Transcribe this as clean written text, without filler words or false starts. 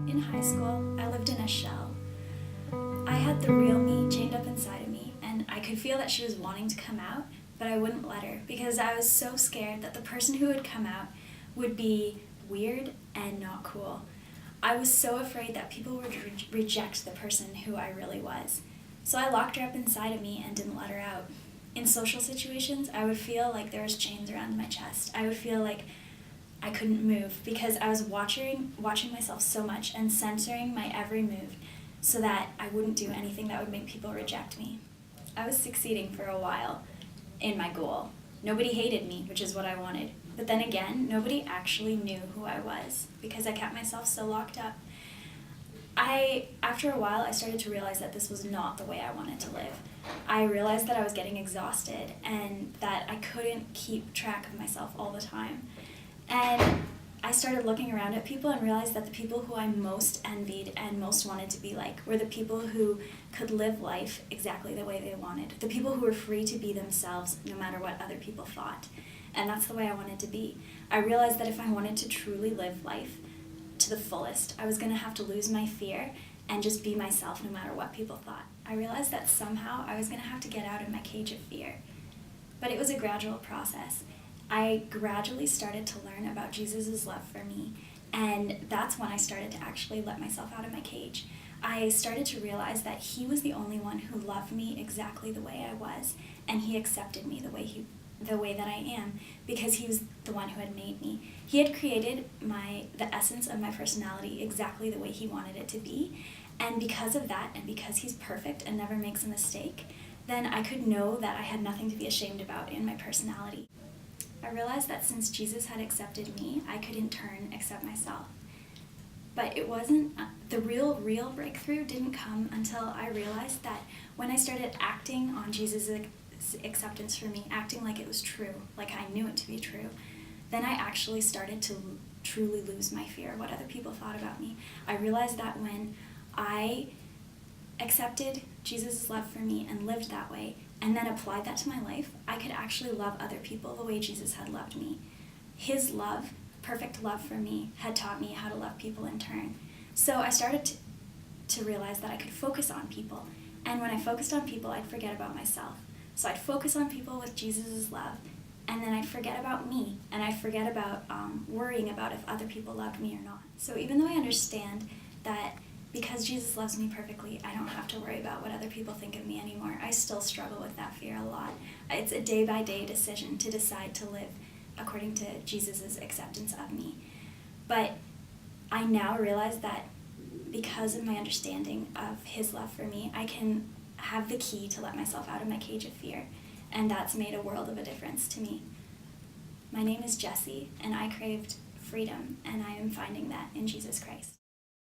In high school, I lived in a shell. I had the real me chained up inside of me, and I could feel that she was wanting to come out, but I wouldn't let her because I was so scared that the person who would come out would be weird and not cool. I was so afraid that people would reject the person who I really was. So I locked her up inside of me and didn't let her out. In social situations, I would feel like there was chains around my chest. I would feel like I couldn't move because I was watching myself so much and censoring my every move so that I wouldn't do anything that would make people reject me. I was succeeding for a while in my goal. Nobody hated me, which is what I wanted. But then again, nobody actually knew who I was because I kept myself so locked up. After a while, I started to realize that this was not the way I wanted to live. I realized that I was getting exhausted and that I couldn't keep track of myself all the time. And I started looking around at people and realized that the people who I most envied and most wanted to be like were the people who could live life exactly the way they wanted. The people who were free to be themselves no matter what other people thought. And that's the way I wanted to be. I realized that if I wanted to truly live life to the fullest, I was going to have to lose my fear and just be myself no matter what people thought. I realized that somehow I was going to have to get out of my cage of fear. But it was a gradual process. I gradually started to learn about Jesus' love for me, and that's when I started to actually let myself out of my cage. I started to realize that he was the only one who loved me exactly the way I was, and he accepted me the way that I am because he was the one who had made me. He had created the essence of my personality exactly the way he wanted it to be, and because of that, and because he's perfect and never makes a mistake, then I could know that I had nothing to be ashamed about in my personality. I realized that since Jesus had accepted me, I could in turn accept myself. But it wasn't, the real breakthrough didn't come until I realized that when I started acting on Jesus' acceptance for me, acting like it was true, like I knew it to be true, then I actually started to truly lose my fear of what other people thought about me. I realized that when I accepted Jesus' love for me and lived that way, and then applied that to my life, I could actually love other people the way Jesus had loved me. His love, perfect love for me, had taught me how to love people in turn. So I started to realize that I could focus on people, and when I focused on people, I'd forget about myself. So I'd focus on people with Jesus' love, and then I'd forget about me, and I'd forget about worrying about if other people loved me or not. So even though I understand that because Jesus loves me perfectly, I don't have to worry about what other people think of me anymore, I still struggle with that fear a lot. It's a day-by-day decision to decide to live according to Jesus' acceptance of me. But I now realize that because of my understanding of his love for me, I can have the key to let myself out of my cage of fear, and that's made a world of a difference to me. My name is Jessie, and I craved freedom, and I am finding that in Jesus Christ.